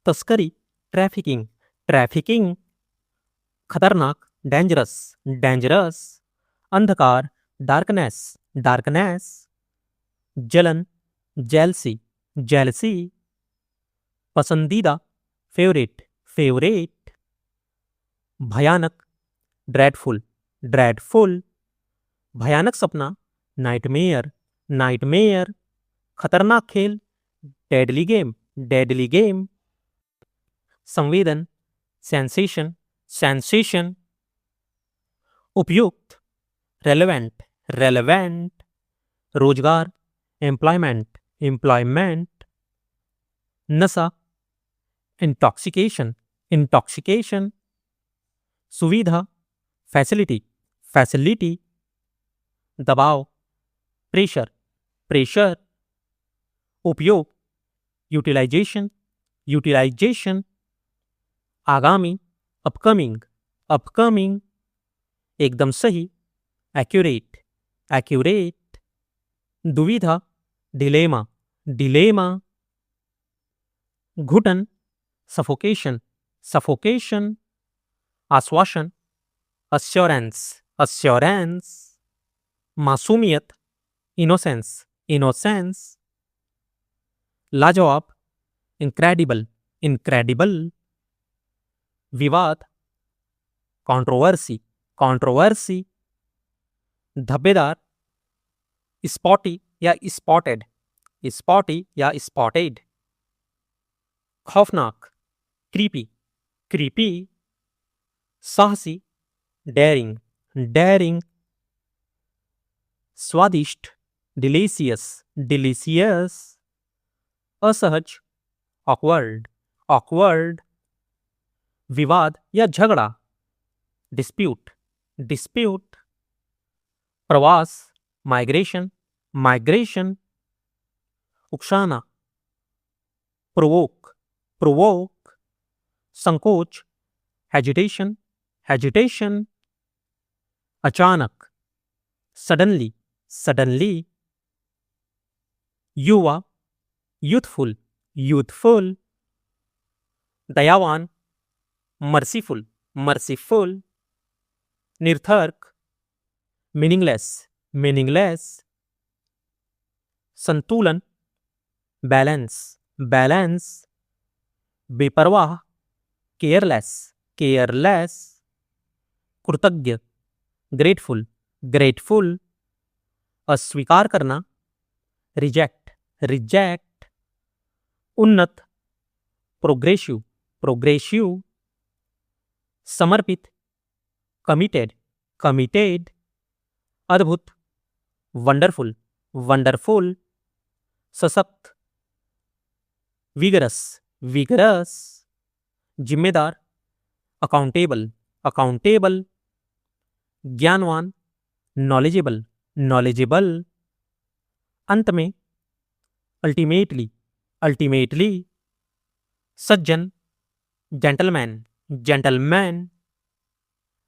तस्करी, trafficking, trafficking, खतरनाक, dangerous, dangerous, अंधकार, डार्कनेस, डार्कनेस, जलन, जेलसी, जेलसी, पसंदीदा, फेवरेट, फेवरेट, भयानक, ड्रेडफुल, ड्रेडफुल, भयानक सपना, नाइटमेयर, नाइटमेयर, खतरनाक खेल, डेडली गेम, डेडली गेम, संवेदन, सेंसेशन, सेंसेशन, उपयुक्त, रेलेवेंट, रेलेवेंट, रोजगार, एम्प्लॉयमेंट, एम्प्लॉयमेंट, नशा, इंटॉक्सिकेशन, इंटॉक्सिकेशन, सुविधा, फैसिलिटी, फैसिलिटी, दबाव, प्रेशर, प्रेशर, उपयोग, यूटिलाइजेशन, यूटिलाइजेशन, आगामी, अपकमिंग, अपकमिंग, एकदम सही, एक्यूरेट, एक्यूरेट, दुविधा, डिलेमा, डिलेमा, घुटन, सफोकेशन, सफोकेशन, आश्वासन, अश्योरेंस, अश्योरेंस, मासूमियत, इनोसेंस, इनोसेंस, लाजवाब, इनक्रेडिबल, इनक्रेडिबल, विवाद, कंट्रोवर्सी, कंट्रोवर्सी, धब्बेदार, स्पॉटी या स्पॉटेड, स्पॉटी या स्पॉटेड, खौफनाक, क्रीपी, क्रीपी, साहसी, डेयरिंग, डेयरिंग, स्वादिष्ट, डिलीशियस, डिलीशियस, असहज, ऑकवर्ड, ऑकवर्ड, विवाद या झगड़ा, डिस्प्यूट, डिस्प्यूट, प्रवास, माइग्रेशन, माइग्रेशन, उकसाना, प्रोवोक, प्रोवोक, संकोच, हेजिटेशन, हेजिटेशन, अचानक, सडनली, सडनली, युवा, यूथफुल, यूथफुल, दयावान, मर्सीफुल, मर्सीफुल, निर्थक, मीनिंगलेस, मीनिंगलेस, संतुलन, बैलेंस, बैलेंस, बेपरवाह, केयरलेस, केयरलेस, कृतज्ञ, ग्रेटफुल, ग्रेटफुल, अस्वीकार करना, रिजेक्ट, रिजेक्ट, उन्नत, प्रोग्रेसिव, प्रोग्रेसिव, समर्पित, कमिटेड, कमिटेड, अद्भुत, वंडरफुल, वंडरफुल, सशक्त, विगरस, विगरस, जिम्मेदार, अकाउंटेबल, अकाउंटेबल, ज्ञानवान, नॉलेजेबल, नॉलेजेबल, अंत में, अल्टीमेटली, अल्टीमेटली, सज्जन, जेंटलमैन, जेंटलमैन,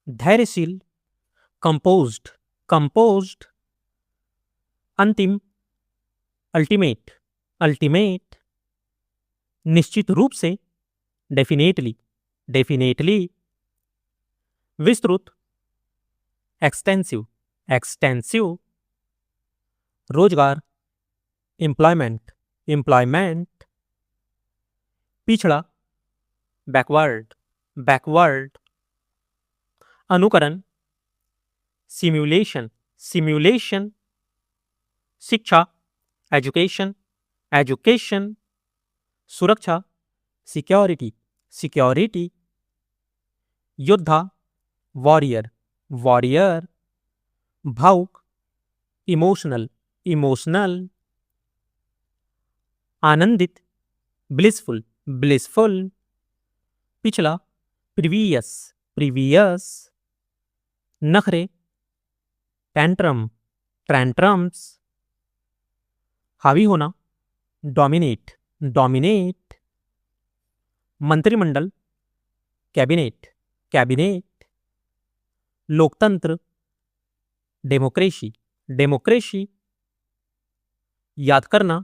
धैर्यशील, कंपोज्ड, कंपोज्ड, अंतिम, अल्टीमेट, अल्टीमेट, निश्चित रूप से, डेफिनेटली, डेफिनेटली, विस्तृत, एक्सटेंसिव, एक्सटेंसिव, रोजगार, एम्प्लॉयमेंट, एम्प्लॉयमेंट, पिछड़ा, बैकवर्ड, बैकवर्ड, अनुकरण, सिम्युलेशन, सिम्युलेशन, शिक्षा, एजुकेशन, एजुकेशन, सुरक्षा, सिक्योरिटी, सिक्योरिटी, योद्धा, वॉरियर, वॉरियर, भावुक, इमोशनल, इमोशनल, आनंदित, ब्लिसफुल, ब्लिसफुल, पिछला, प्रीवियस, प्रीवियस, नखरे, टैंट्रम, टैंट्रम्स, हावी होना, डोमिनेट, डोमिनेट, मंत्रिमंडल, कैबिनेट, कैबिनेट, लोकतंत्र, डेमोक्रेसी, डेमोक्रेसी, याद करना,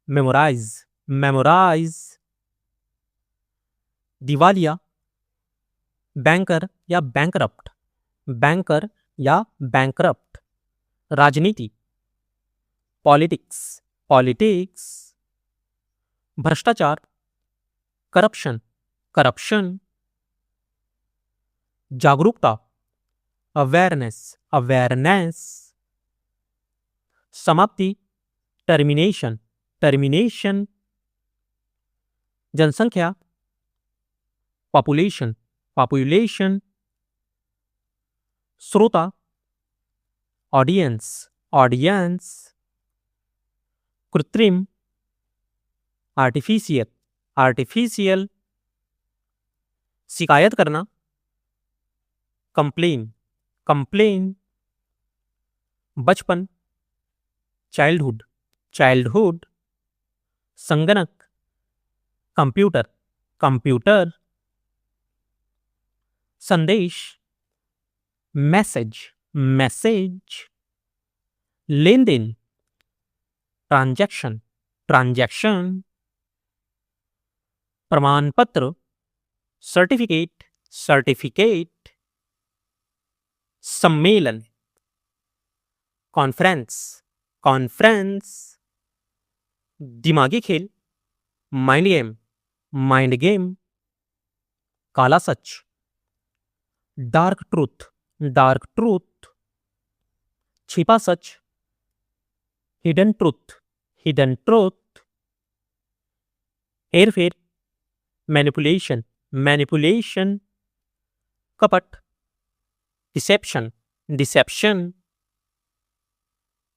मेमोराइज, मेमोराइज, दिवालिया, बैंकर या बैंकरप्ट, बैंकर या बैंकरप्ट, राजनीति, पॉलिटिक्स, पॉलिटिक्स, भ्रष्टाचार, करप्शन, करप्शन, जागरूकता, अवेयरनेस, अवेयरनेस, समाप्ति, टर्मिनेशन, टर्मिनेशन, जनसंख्या, पॉपुलेशन, पॉपुलेशन, श्रोता, ऑडियंस, ऑडियंस, कृत्रिम, आर्टिफिशियल, आर्टिफिशियल, शिकायत करना, कंप्लेन, कंप्लेन, बचपन, चाइल्डहुड, चाइल्डहुड, संगणक, कंप्यूटर, कंप्यूटर, संदेश, मैसेज, मैसेज, लेन देन, ट्रांजैक्शन, ट्रांजैक्शन, प्रमाण पत्र, सर्टिफिकेट, सर्टिफिकेट, सम्मेलन, कॉन्फ्रेंस, कॉन्फ्रेंस, दिमागी खेल, माइंड गेम, माइंड गेम, काला सच, डार्क ट्रूथ, डार्क ट्रूथ, छिपा सच, हिडन ट्रूथ, हिडन ट्रूथ, हेरफेर, मैनिपुलेशन, मैनिपुलेशन, कपट, डिसेप्शन, डिसेप्शन,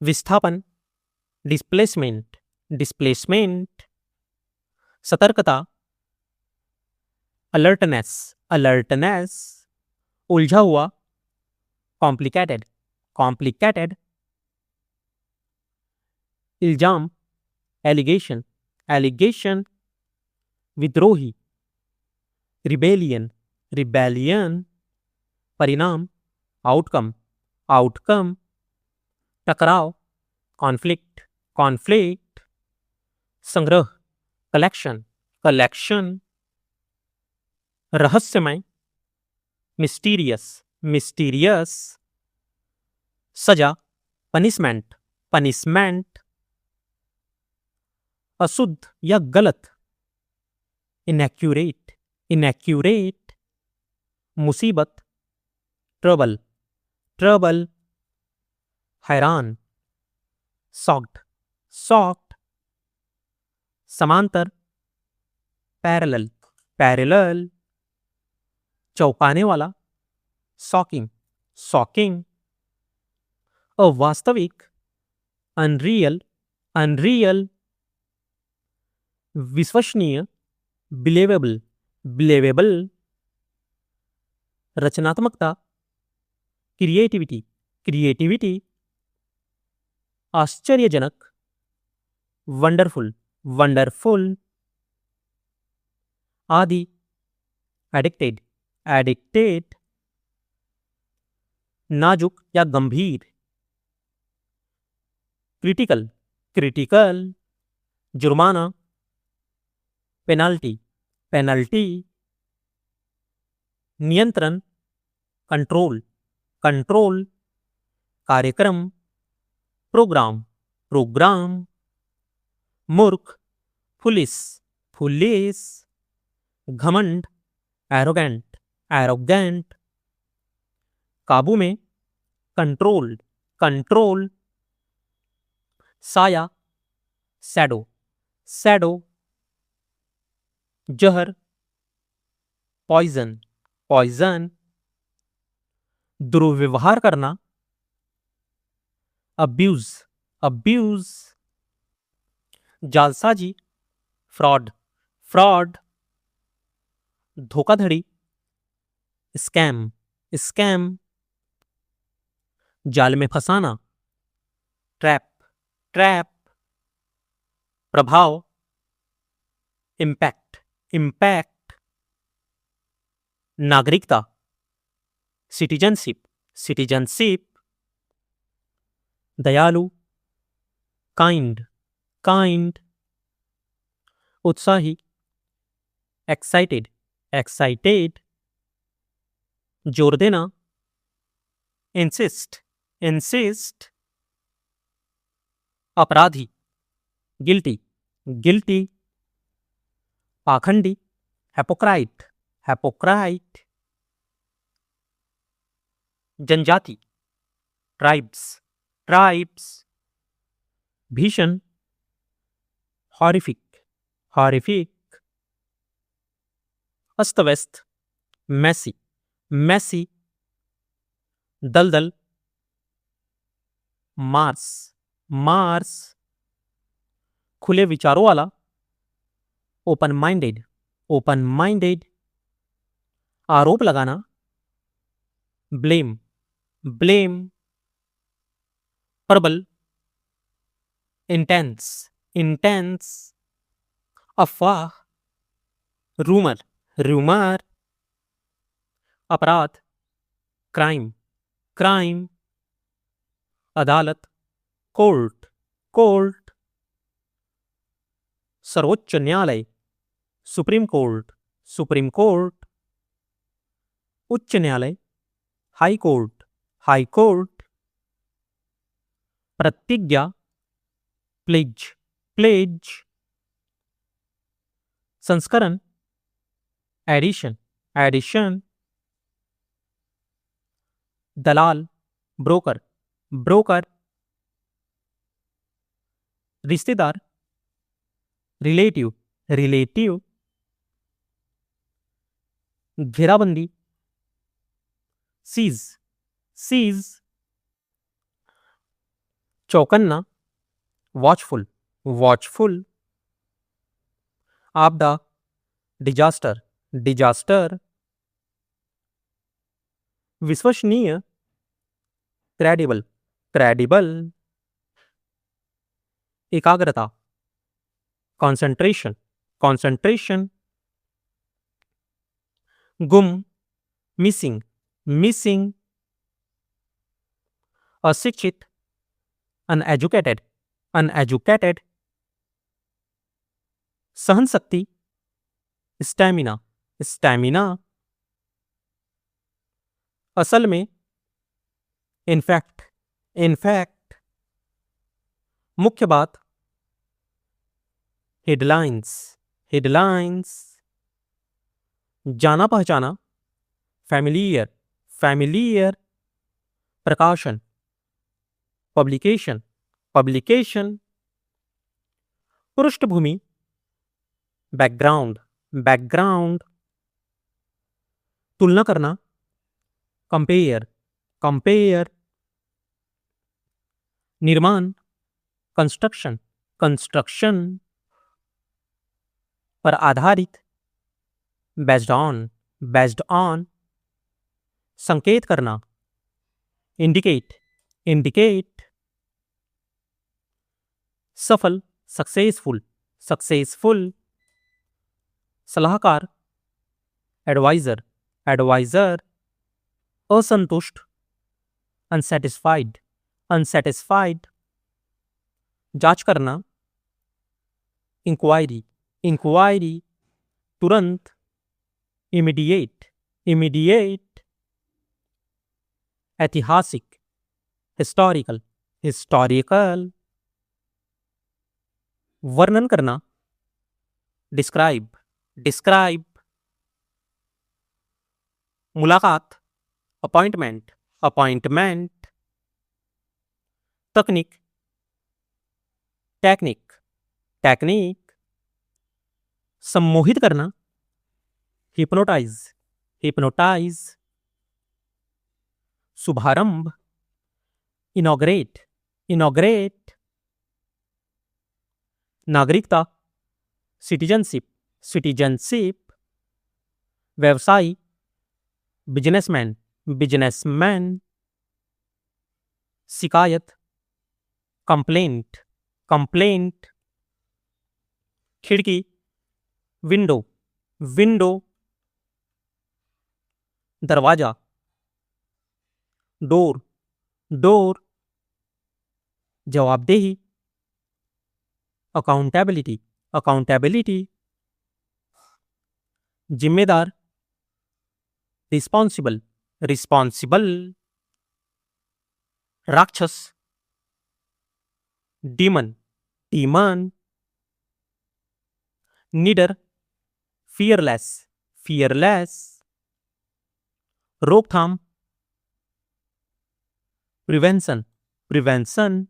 विस्थापन, डिस्प्लेसमेंट, डिस्प्लेसमेंट, सतर्कता, अलर्टनेस, अलर्टनेस, उलझा हुआ, कॉम्प्लिकेटेड, कॉम्प्लिकेटेड, इल्जाम, एलिगेशन, एलिगेशन, विद्रोही, रिबेलियन, रिबेलियन, परिणाम, आउटकम, आउटकम, टकराव, कॉन्फ्लिक्ट, कॉन्फ्लिक्ट, संग्रह, कलेक्शन, कलेक्शन, रहस्यमय, मिस्टीरियस, मिस्टीरियस, सजा, पनिशमेंट, पनिशमेंट, अशुद्ध या गलत, इनएक्यूरेट, इनएक्यूरेट, मुसीबत, ट्रबल, ट्रबल, हैरान, सॉक्ड, सॉक्ड, समांतर, पैरेलल, पैरेलल, चौंकाने वाला, शॉकिंग, शॉकिंग, अवास्तविक, अनरियल, अनरियल, विश्वसनीय, बिलीवेबल, बिलीवेबल, रचनात्मकता, क्रिएटिविटी, क्रिएटिविटी, आश्चर्यजनक, वंडरफुल, वंडरफुल, आदि, एडिक्टेड, एडिक्टेड, नाजुक या गंभीर, क्रिटिकल, क्रिटिकल, जुर्माना, पेनाल्टी, पेनल्टी, नियंत्रण, कंट्रोल, कंट्रोल, कार्यक्रम, प्रोग्राम, प्रोग्राम, मूर्ख, पुलिस, पुलिस, घमंड, एरोगेंट, एरोगेंट, काबू में, कंट्रोल, कंट्रोल, साया, शैडो, शैडो, जहर, पॉइजन, पॉइजन, दुर्व्यवहार करना, अब्यूज, अब्यूज, जालसाजी, फ्रॉड, फ्रॉड, धोखाधड़ी, स्कैम, स्कैम, जाल में फंसाना, ट्रैप, ट्रैप, प्रभाव, इम्पैक्ट, इम्पैक्ट, नागरिकता, सिटीजनशिप, सिटीजनशिप, दयालु, काइंड, काइंड, उत्साही, एक्साइटेड, excited, जोर देना, insist, insist, अपराधी, guilty, guilty, पाखंडी, hypocrite, hypocrite, जनजाति, tribes, tribes, भीषण, horrific, horrific, अस्त व्यस्त, मैसी, मैसी, दलदल, मार्स, मार्स, खुले विचारों वाला, ओपन माइंडेड, ओपन माइंडेड, आरोप लगाना, ब्लेम, ब्लेम, प्रबल, इंटेंस, इंटेंस, अफवाह, रूमर, रूमर, अपराध, क्राइम, क्राइम, अदालत, कोर्ट, कोर्ट, सर्वोच्च न्यायालय, सुप्रीम कोर्ट, सुप्रीम कोर्ट, उच्च न्यायालय, हाई कोर्ट, हाई कोर्ट, प्रतिज्ञा, प्लेज, प्लेज, संस्करण, एडिशन, एडिशन, दलाल, ब्रोकर, ब्रोकर, रिश्तेदार, रिलेटिव, रिलेटिव, घेराबंदी, सीज, सीज, चौकन्ना, वॉचफुल, वॉचफुल, आपदा, डिजास्टर, डिजास्टर, विश्वसनीय, क्रेडिबल, क्रेडिबल, एकाग्रता, कॉन्सेंट्रेशन, कॉन्सेंट्रेशन, गुम, मिसिंग, मिसिंग, अशिक्षित, अनएजुकेटेड, अनएजुकेटेड, सहन शक्ति, स्टैमिना, स्टैमिना, असल में, इनफैक्ट, इनफैक्ट, मुख्य बात, हेडलाइंस, हेडलाइंस, जाना पहचाना, फैमिलियर, फैमिलियर, प्रकाशन, पब्लिकेशन, पब्लिकेशन, पृष्ठभूमि, बैकग्राउंड, बैकग्राउंड, तुलना करना, कंपेयर, कंपेयर, निर्माण, कंस्ट्रक्शन, कंस्ट्रक्शन, पर आधारित, बेस्ड ऑन, बेस्ड ऑन, संकेत करना, इंडिकेट, इंडिकेट, सफल, सक्सेसफुल, सक्सेसफुल, सलाहकार, एडवाइजर, एडवाइजर, असंतुष्ट, अनसेटिस्फाइड, अनसेटिस्फाइड, जांच करना, इंक्वायरी, इंक्वायरी, तुरंत, इमीडिएट, इमीडिएट, ऐतिहासिक, हिस्टोरिकल, हिस्टोरिकल, वर्णन करना, डिस्क्राइब, डिस्क्राइब, मुलाकात, अपॉइंटमेंट, अपॉइंटमेंट, तकनीक, टेक्निक, टेक्निक, सम्मोहित करना, हिप्नोटाइज, हिप्नोटाइज, शुभारंभ, इनॉग्रेट, इनॉग्रेट, नागरिकता, सिटीजनशिप, सिटीजनशिप, व्यवसायी, बिजनेसमैन, बिजनेसमैन, शिकायत, कंप्लेंट, कंप्लेंट, खिड़की, विंडो, विंडो, दरवाजा, डोर, डोर, जवाबदेही, अकाउंटेबिलिटी, अकाउंटेबिलिटी, जिम्मेदार, रिस्पॉन्सिबल, रिस्पॉन्सिबल, राक्षस, डीमन, डीमन, निडर, फियरलेस, फियरलेस, रोकथाम, प्रिवेंशन, प्रिवेंशन,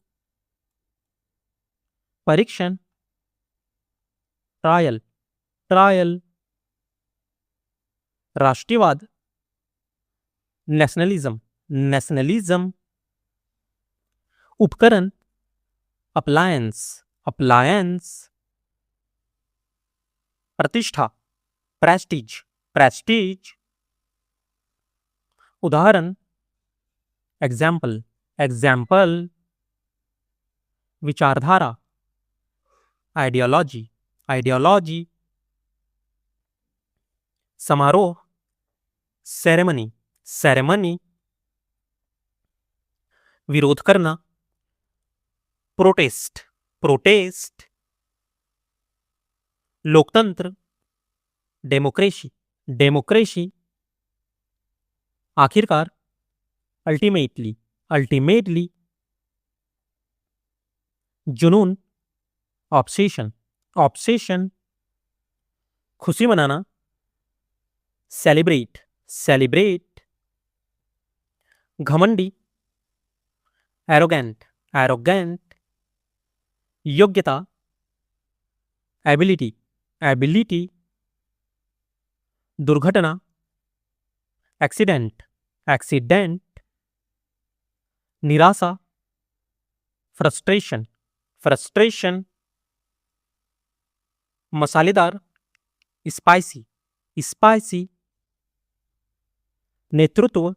परीक्षण, ट्रायल, ट्रायल, राष्ट्रीयवाद, नेशनलिज्म, नेशनलिज्म, उपकरण, अप्लायंस, अप्लायंस, प्रतिष्ठा, प्रेस्टीज, प्रेस्टीज, उदाहरण, एग्जाम्पल, एग्जाम्पल, विचारधारा, आइडियोलॉजी, आइडियोलॉजी, समारोह, सेरेमनी, सेरेमनी, विरोध करना, प्रोटेस्ट, प्रोटेस्ट, लोकतंत्र, डेमोक्रेसी, डेमोक्रेसी, आखिरकार, अल्टीमेटली, अल्टीमेटली, जुनून, ऑब्सेशन, ऑब्सेशन, खुशी मनाना, सेलिब्रेट, सेलिब्रेट, घमंडी, एरोगेंट, एरोगेंट, योग्यता, एबिलिटी, एबिलिटी, दुर्घटना, एक्सीडेंट, एक्सीडेंट, निराशा, फ्रस्ट्रेशन, फ्रस्ट्रेशन, मसालेदार, स्पाइसी, स्पाइसी, नेतृत्व,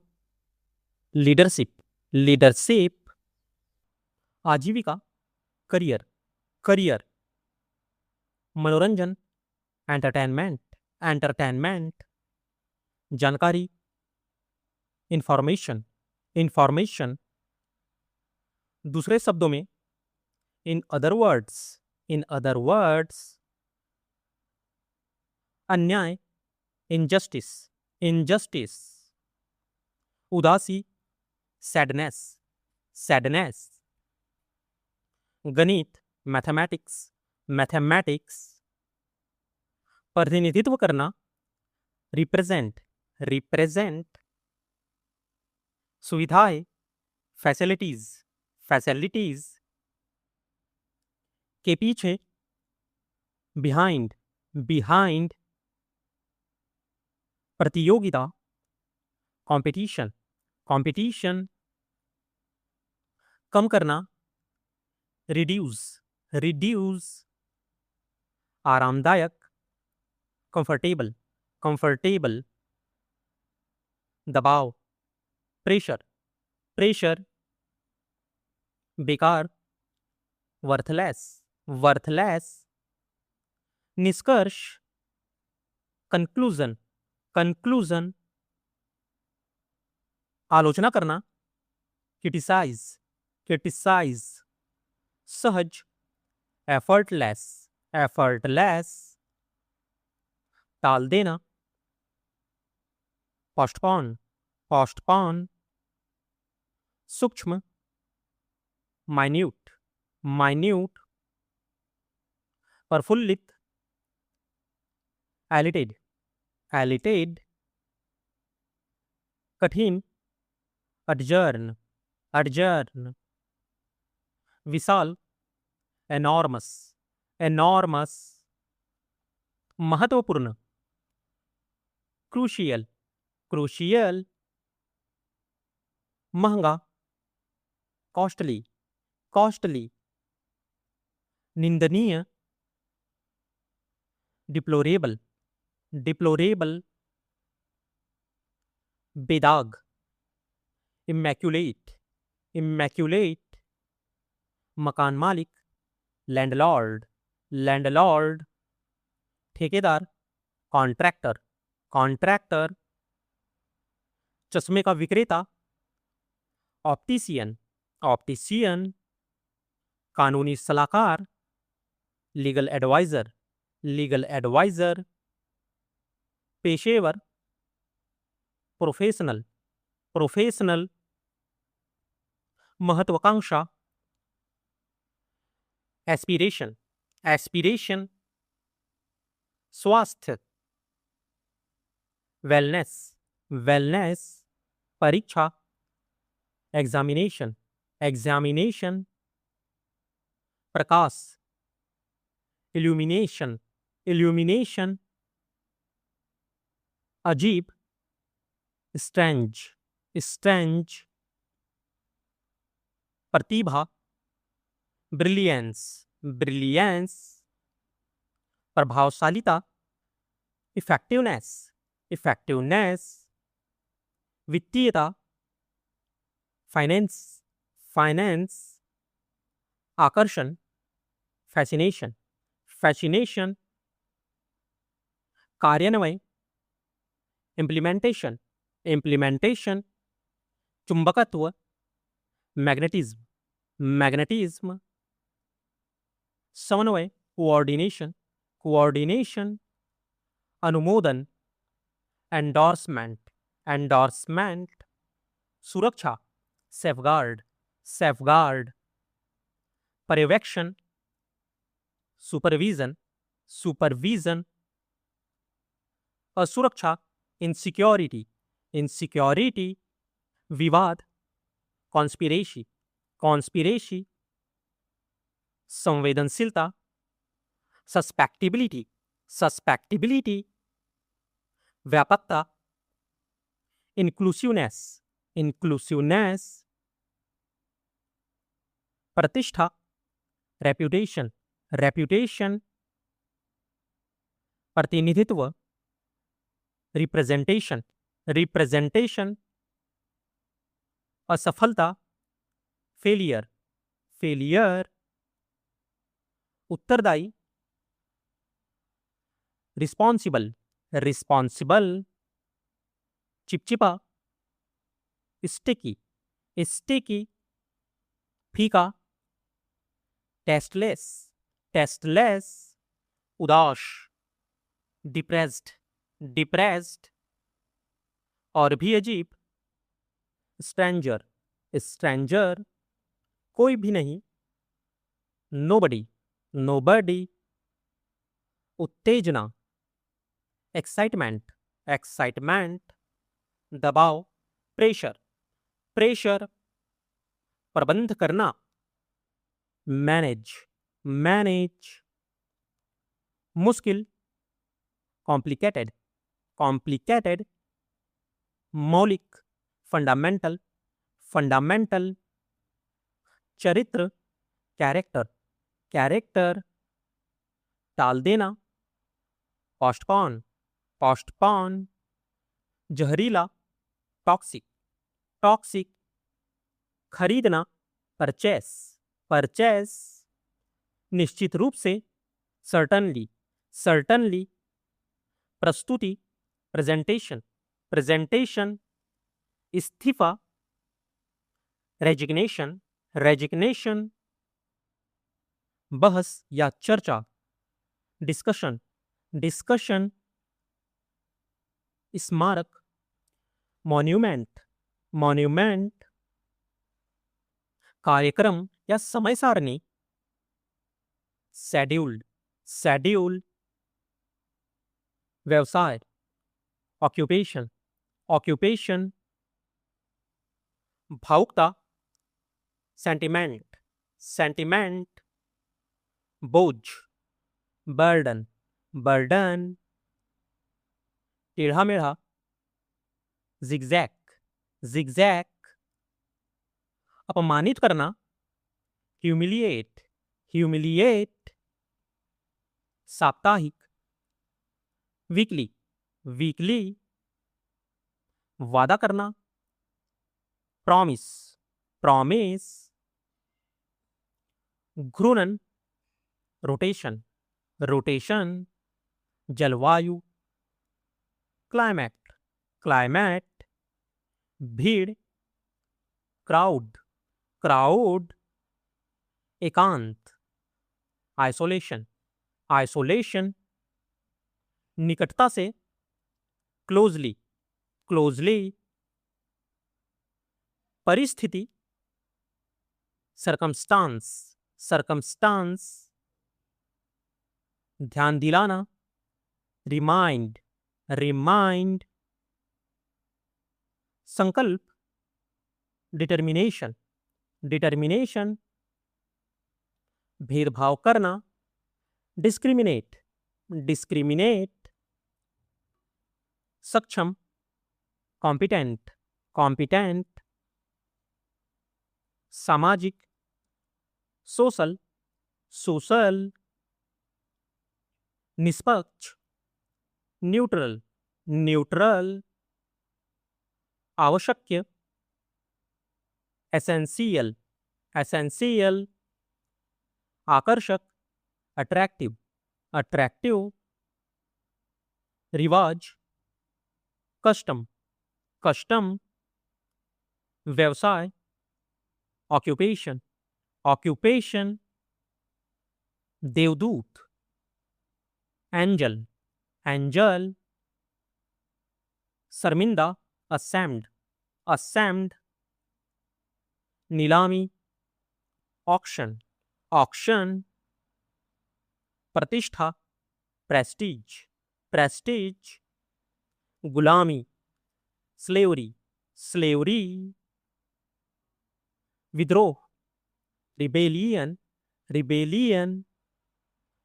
लीडरशिप, लीडरशिप, आजीविका, करियर, करियर, मनोरंजन, एंटरटेनमेंट, एंटरटेनमेंट, जानकारी, इंफॉर्मेशन, इंफॉर्मेशन, दूसरे शब्दों में, in other words, in other words, अन्याय, इनजस्टिस, इनजस्टिस, उदासी, सैडनेस, सैडनेस, गणित, मैथमेटिक्स, मैथमेटिक्स, प्रतिनिधित्व करना, रिप्रेजेंट, रिप्रेजेंट, सुविधाएं, फैसिलिटीज, फैसिलिटीज, के पीछे, बिहाइंड, बिहाइंड, प्रतियोगिता, कंपटीशन, कंपटीशन, कम करना, रिड्यूस, रिड्यूस, आरामदायक, कंफर्टेबल, कंफर्टेबल, दबाव, प्रेशर, प्रेशर, बेकार, वर्थलेस, वर्थलेस, निष्कर्ष, कंक्लूजन, कंक्लूजन, आलोचना करना, क्रिटिसाइज, क्रिटिसाइज, सहज, एफर्टलेस, एफर्टलेस, टाल देना, पोस्टपोन, पोस्टपोन, सूक्ष्म, माइन्यूट, माइन्यूट, प्रफुल्लित, एलिटेड, एलिटेड, कठिन, अडजर्न, अडजर्न, विशाल, एनॉर्मस, एनॉर्मस, महत्वपूर्ण, क्रूशियल, क्रूशियल, महंगा, कॉस्टली, कॉस्टली, निंदनीय, डिप्लोरेबल, डिप्लोरेबल, बेदाग, इमैक्युलेट, इमैक्युलेट, मकान मालिक, लैंडलॉर्ड, लैंडलॉर्ड, ठेकेदार, कॉन्ट्रैक्टर, कॉन्ट्रैक्टर, चश्मे का विक्रेता, ऑप्टिशियन, ऑप्टिशियन, कानूनी सलाहकार, लीगल एडवाइजर, लीगल एडवाइजर, पेशेवर, प्रोफेशनल, प्रोफेशनल, महत्वाकांक्षा, एस्पिरेशन, एस्पिरेशन, स्वास्थ्य, वेलनेस, वेलनेस, परीक्षा, एग्जामिनेशन, एग्जामिनेशन, प्रकाश, इल्यूमिनेशन, इल्यूमिनेशन, अजीब, स्ट्रेंज, स्ट्रेंज, प्रतिभा, ब्रिलियंस, ब्रिलियंस, प्रभावशालिता, इफेक्टिवनेस, इफेक्टिवनेस, वित्तीयता, फाइनेंस, फाइनेंस, आकर्षण, फैसिनेशन, फैसिनेशन, कार्यान्वयन, इम्प्लीमेंटेशन, इम्प्लीमेंटेशन, चुंबकत्व, मैग्नेटिज्म, मैग्नेटिज्म, समन्वय, कोऑर्डिनेशन, कोऑर्डिनेशन, अनुमोदन, एंडोर्समेंट, एंडोर्समेंट, सुरक्षा, सेफगार्ड, सेफगार्ड, पर्यवेक्षण, सुपरविजन, सुपरविजन, असुरक्षा, इनसिक्योरिटी, इनसिक्योरिटी, विवाद, कॉन्स्पिरेसी, कॉन्स्पिरेसी, संवेदनशीलता, सस्पेक्टिबिलिटी, सस्पेक्टिबिलिटी, व्यापकता, इंक्लूसिवनेस, इंक्लूसिवनेस, प्रतिष्ठा, रेप्यूटेशन, रेप्यूटेशन, प्रतिनिधित्व, रिप्रेजेंटेशन, रिप्रेजेंटेशन, असफलता, फेलियर, फेलियर, उत्तरदायी, रिस्पॉन्सिबल, रिस्पॉन्सिबल, चिपचिपा, स्टिकी, स्टिकी, फीका, टेस्टलेस, टेस्टलेस, उदास, डिप्रेस्ड, डिप्रेस्ड, और भी अजीब, स्ट्रेंजर, स्ट्रेंजर, कोई भी नहीं, नोबडी, नोबडी, उत्तेजना, एक्साइटमेंट, एक्साइटमेंट, दबाव, प्रेशर, प्रेशर, प्रबंध करना, मैनेज, मैनेज, मुश्किल, कॉम्प्लिकेटेड, कॉम्प्लिकेटेड, मौलिक, फंडामेंटल, फंडामेंटल, चरित्र, कैरेक्टर, कैरेक्टर, टाल देना, पोस्टपोन, पोस्टपोन, जहरीला, टॉक्सिक, टॉक्सिक, खरीदना, परचेस, परचेस, निश्चित रूप से, सर्टनली, सर्टनली, प्रस्तुति, प्रेजेंटेशन, प्रेजेंटेशन, इस्तीफा, रेजिग्नेशन, रेजिग्नेशन, बहस या चर्चा, डिस्कशन, डिस्कशन, स्मारक, मॉन्यूमेंट, मॉन्यूमेंट, कार्यक्रम या समय सारणी, शेड्यूल्ड, शेड्यूल, व्यवसाय, ऑक्यूपेशन, ऑक्यूपेशन, भावुकता, सेंटिमेंट, सेंटिमेंट, बोझ, बर्डन, बर्डन, टेढ़ा मेढ़ा, जिगजैक, जिगजैक, अपमानित करना, ह्यूमिलिएट, ह्यूमिलिएट, साप्ताहिक, वीकली, वीकली, वादा करना, प्रॉमिस, प्रॉमिस, घूर्णन, रोटेशन, रोटेशन, जलवायु, क्लाइमेट, क्लाइमेट, भीड़, क्राउड, क्राउड, एकांत, आइसोलेशन, आइसोलेशन, निकटता से, क्लोजली, क्लोजली, परिस्थिति, सर्कमस्टांस, सर्कमस्टांस, ध्यान दिलाना, रिमाइंड, रिमाइंड, संकल्प, डिटर्मिनेशन, डिटर्मिनेशन, भेदभाव करना, डिस्क्रिमिनेट, डिस्क्रिमिनेट, सक्षम, कॉम्पिटेंट, कॉम्पिटेंट, सामाजिक, सोशल, सोशल, निष्पक्ष, न्यूट्रल, न्यूट्रल, आवश्यक, एसेंशियल, एसेंशियल, आकर्षक, अट्रैक्टिव, अट्रैक्टिव, रिवाज, कस्टम, कस्टम, व्यवसाय, ऑक्यूपेशन, ऑक्यूपेशन, देवदूत, एंजल, एंजल, शर्मिंदा, असेम्ड, असेम्ड, नीलामी, ऑक्शन, ऑक्शन, प्रतिष्ठा, प्रेस्टीज, प्रेस्टीज, गुलामी, स्लेवरी, स्लेवरी, विद्रोह, रिबेलियन, रिबेलियन,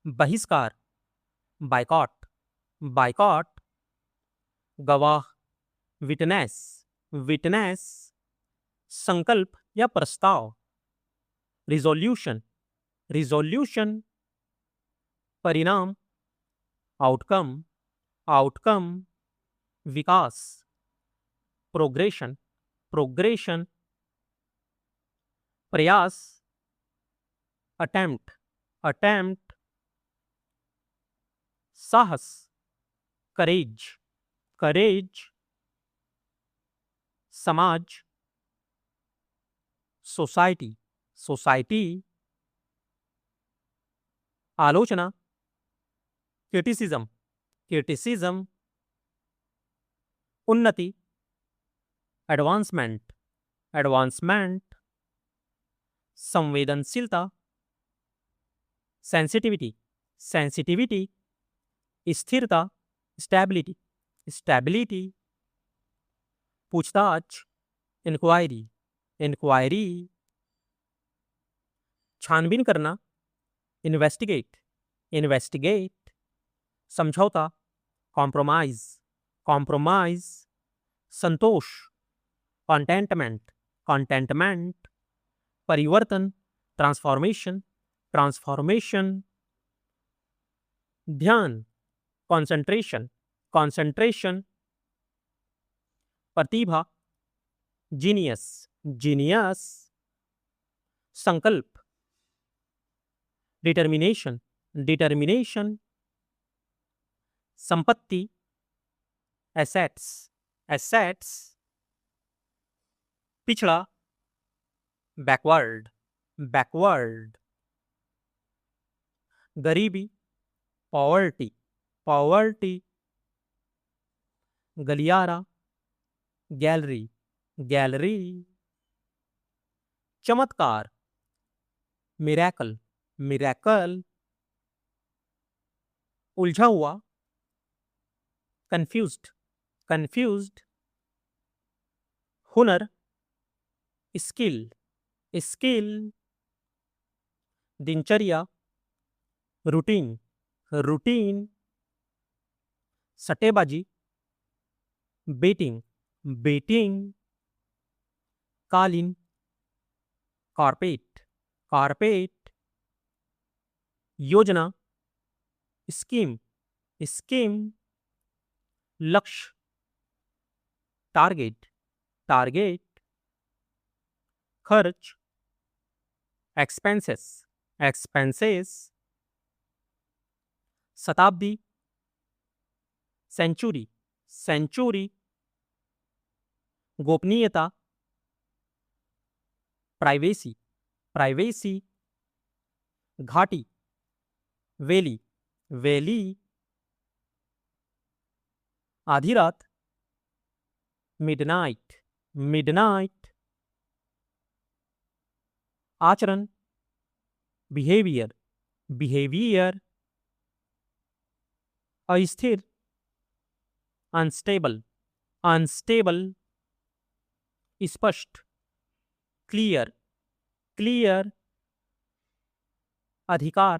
बहिष्कार, बायकॉट, बायकॉट, गवाह, विटनेस, विटनेस, संकल्प या प्रस्ताव, रिजोल्यूशन, रिजोल्यूशन, परिणाम, आउटकम, आउटकम, विकास, प्रोग्रेशन, प्रोग्रेशन, प्रयास, अटेम्प्ट, अटेम्प्ट, साहस, करेज, करेज, समाज, सोसाइटी, सोसाइटी, आलोचना, क्रिटिसिज्म, क्रिटिसिज्म, उन्नति, एडवांसमेंट, एडवांसमेंट, संवेदनशीलता, सेंसिटिविटी, सेंसिटिविटी, स्थिरता, स्टेबिलिटी, स्टेबिलिटी, पूछताछ, इंक्वायरी, इंक्वायरी, छानबीन करना, इन्वेस्टिगेट, इन्वेस्टिगेट, समझौता, कॉम्प्रोमाइज, कॉम्प्रोमाइज, संतोष, कंटेंटमेंट, कंटेंटमेंट, परिवर्तन, ट्रांसफॉर्मेशन, ट्रांसफॉर्मेशन, ध्यान, कंसंट्रेशन, कंसंट्रेशन, प्रतिभा, जीनियस, जीनियस, संकल्प, डिटर्मिनेशन, डिटर्मिनेशन, संपत्ति, एसेट्स, एसेट्स, पिछड़ा, बैकवर्ड, बैकवर्ड, गरीबी, पॉवर्टी, पॉवर्टी, गलियारा, गैलरी, गैलरी, चमत्कार, मिरेकल, मिरेकल, उलझा हुआ, कंफ्यूज्ड, कंफ्यूज्ड, हुनर, स्किल, स्किल, दिनचर्या, रूटीन, रूटीन, सट्टेबाजी, बेटिंग, बेटिंग, कालीन, कारपेट, कारपेट, योजना, स्कीम, स्कीम, लक्ष्य, टारगेट, टारगेट, खर्च, एक्सपेंसेस, एक्सपेंसेस, शताब्दी, सेंचुरी, सेंचुरी, गोपनीयता, प्राइवेसी, प्राइवेसी, घाटी, वैली, वैली, आधी रात, midnight, midnight. आचरण, behavior, behavior. अस्थिर, unstable, unstable. स्पष्ट, clear, clear. अधिकार,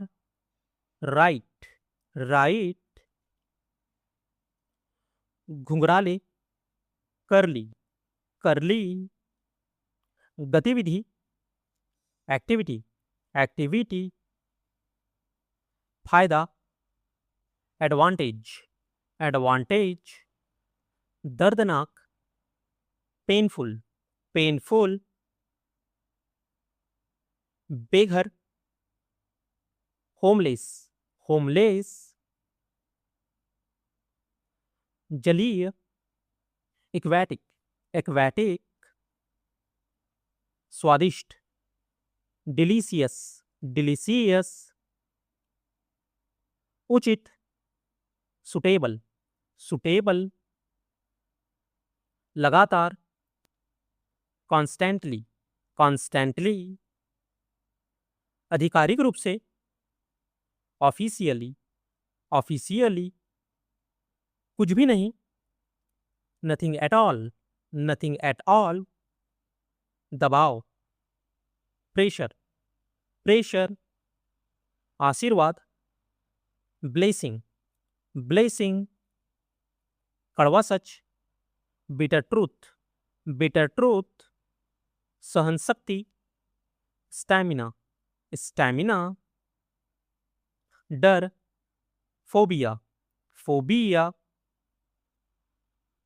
right, right. घुंघराले, curly, curly. गतिविधि, activity, activity. फायदा, advantage, advantage. दर्दनाक, painful, painful. बेघर, होमलेस, होमलेस. जलीय, एक्वेटिक, एक्वेटिक. स्वादिष्ट, डिलीशियस, डिलीशियस. उचित, सुटेबल, सुटेबल. लगातार, कॉन्स्टेंटली, कॉन्स्टेंटली. आधिकारिक रूप से, ऑफिशियली, ऑफिशियली. कुछ भी नहीं, nothing at all, nothing at all. दबाव, प्रेशर, प्रेशर. आशीर्वाद, ब्लेसिंग, ब्लेसिंग. कड़वा सच, बिटर ट्रूथ, बिटर ट्रूथ. सहनशक्ति, स्टैमिना, स्टैमिना. डर, फोबिया, फोबिया.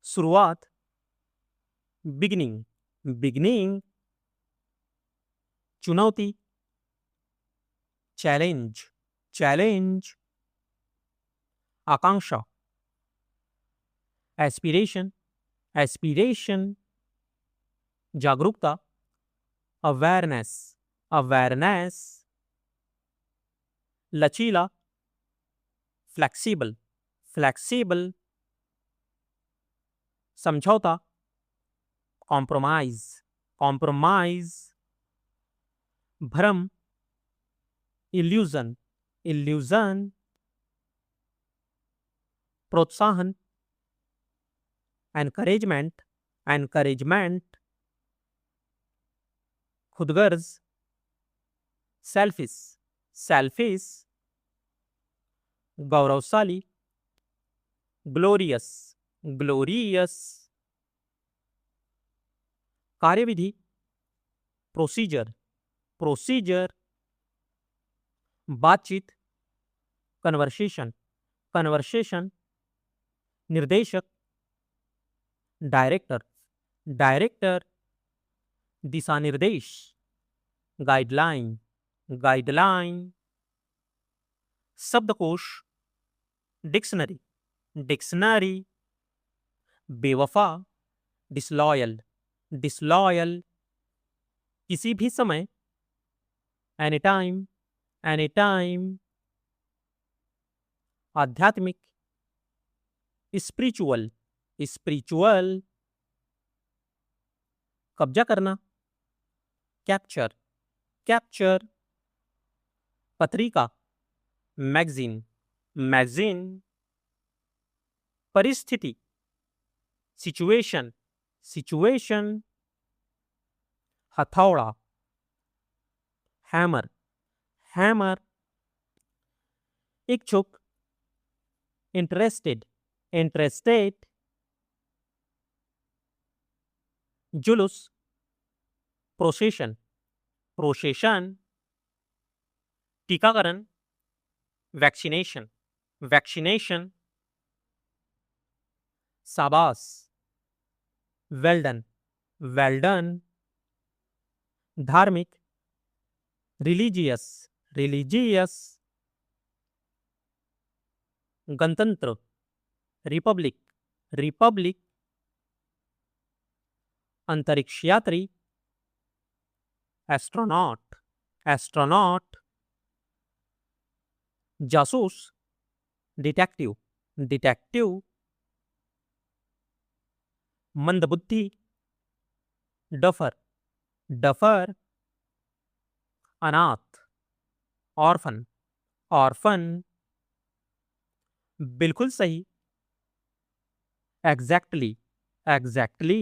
शुरुआत, बिगिनिंग, बिगिनिंग. चुनौती, चैलेंज, चैलेंज. आकांक्षा, एस्पिरेशन, एस्पिरेशन. जागरूकता, अवेयरनेस, अवेयरनेस. लचीला, फ्लेक्सिबल, फ्लेक्सिबल. समझौता, कॉम्प्रोमाइज, कॉम्प्रोमाइज. भ्रम, इल्यूजन, इल्यूजन. प्रोत्साहन, एनकरेजमेंट, एनकरेजमेंट. खुदगर्ज, सेल्फिश, सेल्फिश. गौरवशाली, ग्लोरियस, ग्लोरियस. कार्यविधि, प्रोसीजर, प्रोसीजर. बातचीत, कन्वर्सेशन, कन्वर्सेशन. निर्देशक, डायरेक्टर, डायरेक्टर. दिशा निर्देश, गाइडलाइन, गाइडलाइन. शब्दकोश, डिक्शनरी, डिक्शनरी. बेवफा, डिसलॉयल, डिसलॉयल. किसी भी समय, एनी टाइम, एनी टाइम. आध्यात्मिक, स्पिरिचुअल, स्पिरिचुअल. कब्जा करना, कैप्चर, कैप्चर. पत्रिका, मैगजीन, मैगजीन. परिस्थिति, सिचुएशन, सिचुएशन. हथौड़ा, हैमर, हैमर. इच्छुक, इंटरेस्टेड, इंटरेस्टेड. जुलूस, प्रोसेशन, प्रोसेशन. टीकाकरण, वैक्सीनेशन, वैक्सीनेशन. शाबाश, वेल डन, वेल डन. धार्मिक, रिलीजियस, रिलीजियस. गणतंत्र, रिपब्लिक, रिपब्लिक. अंतरिक्ष यात्री, एस्ट्रोनॉट, एस्ट्रोनॉट. जासूस, डिटेक्टिव, डिटेक्टिव. मंदबुद्धि, डफर, डफर, अनाथ, ऑर्फन, ऑर्फन, बिल्कुल सही, एग्जैक्टली, एग्जैक्टली,